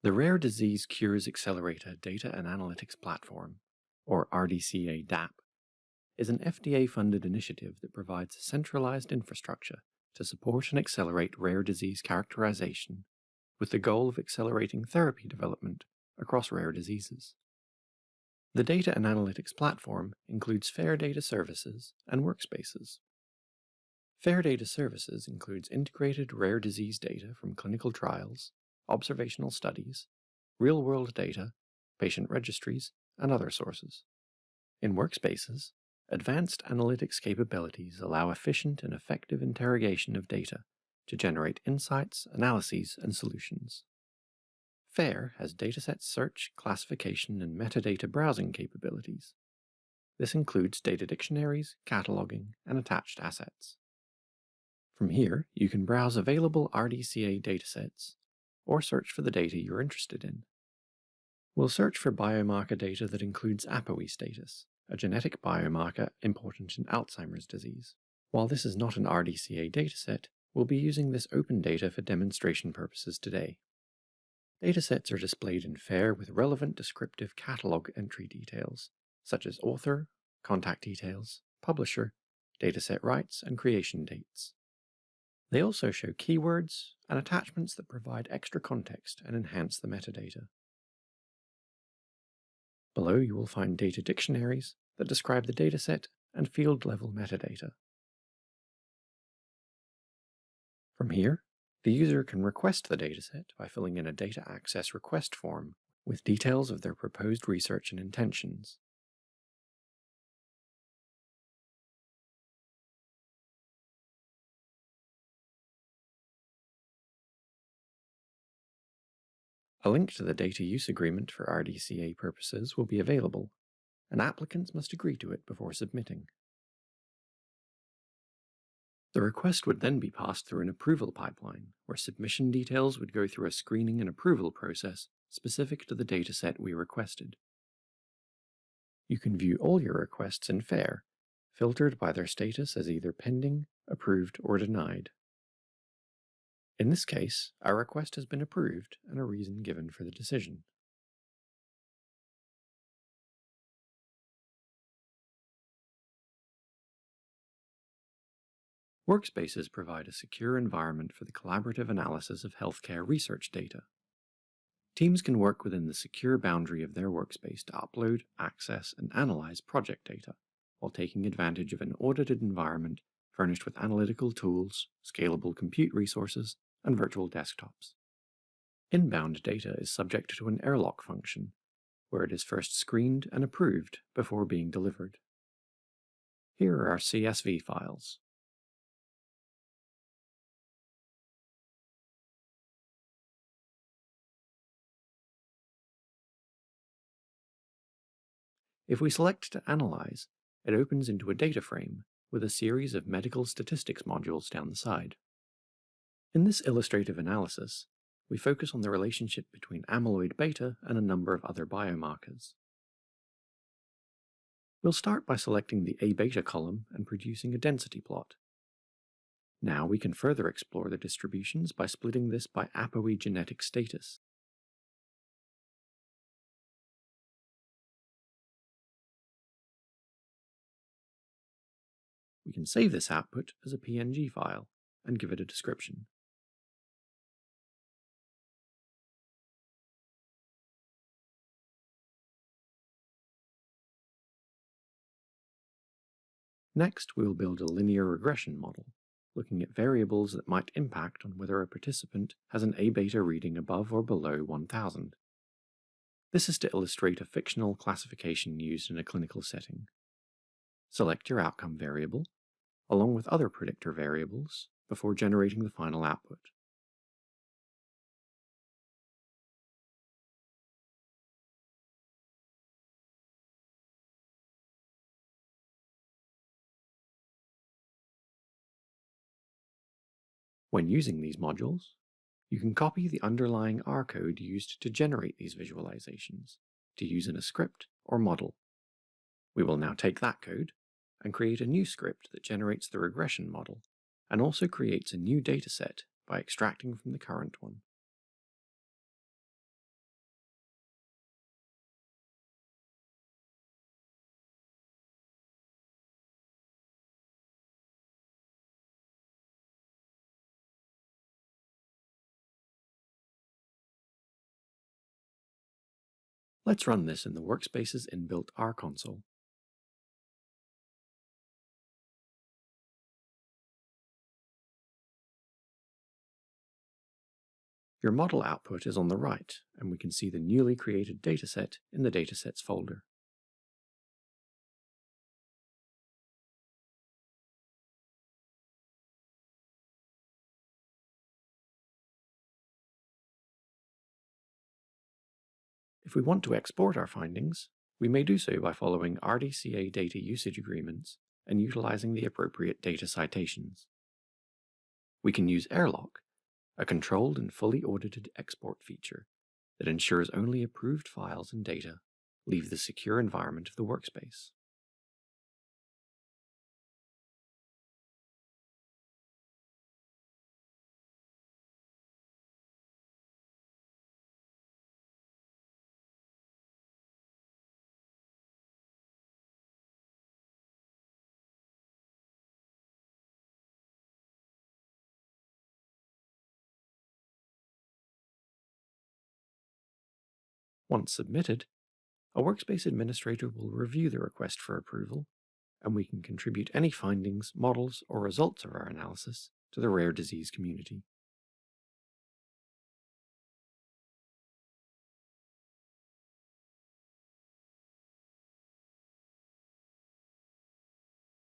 The Rare Disease Cures Accelerator Data and Analytics Platform, or RDCA-DAP, is an FDA-funded initiative that provides a centralized infrastructure to support and accelerate rare disease characterization with the goal of accelerating therapy development across rare diseases. The Data and Analytics Platform includes FAIR Data Services and Workspaces. FAIR Data Services includes integrated rare disease data from clinical trials, observational studies, real-world data, patient registries, and other sources. In Workspaces, advanced analytics capabilities allow efficient and effective interrogation of data to generate insights, analyses, and solutions. FAIR has dataset search, classification, and metadata browsing capabilities. This includes data dictionaries, cataloging, and attached assets. From here, you can browse available RDCA datasets or search for the data you're interested in. We'll search for biomarker data that includes ApoE status, a genetic biomarker important in Alzheimer's disease. While this is not an RDCA dataset, we'll be using this open data for demonstration purposes today. Datasets are displayed in FAIR with relevant descriptive catalog entry details, such as author, contact details, publisher, dataset rights, and creation dates. They also show keywords and attachments that provide extra context and enhance the metadata. Below you will find data dictionaries that describe the dataset and field-level metadata. From here, the user can request the dataset by filling in a data access request form with details of their proposed research and intentions. A link to the data use agreement for RDCA purposes will be available, and applicants must agree to it before submitting. The request would then be passed through an approval pipeline, where submission details would go through a screening and approval process specific to the dataset we requested. You can view all your requests in FAIR, filtered by their status as either pending, approved, or denied. In this case, our request has been approved and a reason given for the decision. Workspaces provide a secure environment for the collaborative analysis of healthcare research data. Teams can work within the secure boundary of their workspace to upload, access, and analyze project data, while taking advantage of an audited environment furnished with analytical tools, scalable compute resources, and virtual desktops. Inbound data is subject to an airlock function, where it is first screened and approved before being delivered. Here are our CSV files. If we select to analyze, it opens into a data frame with a series of medical statistics modules down the side. In this illustrative analysis, we focus on the relationship between amyloid beta and a number of other biomarkers. We'll start by selecting the A-beta column and producing a density plot. Now we can further explore the distributions by splitting this by ApoE genetic status. We can save this output as a PNG file and give it a description. Next, we will build a linear regression model, looking at variables that might impact on whether a participant has an A-beta reading above or below 1000. This is to illustrate a fictional classification used in a clinical setting. Select your outcome variable, along with other predictor variables, before generating the final output. When using these modules, you can copy the underlying R code used to generate these visualizations to use in a script or model. We will now take that code and create a new script that generates the regression model and also creates a new dataset by extracting from the current one. Let's run this in the Workspace's inbuilt R console. Your model output is on the right, and we can see the newly created dataset in the Datasets folder. If we want to export our findings, we may do so by following RDCA data usage agreements and utilizing the appropriate data citations. We can use Airlock, a controlled and fully audited export feature that ensures only approved files and data leave the secure environment of the workspace. Once submitted, a workspace administrator will review the request for approval, and we can contribute any findings, models, or results of our analysis to the rare disease community.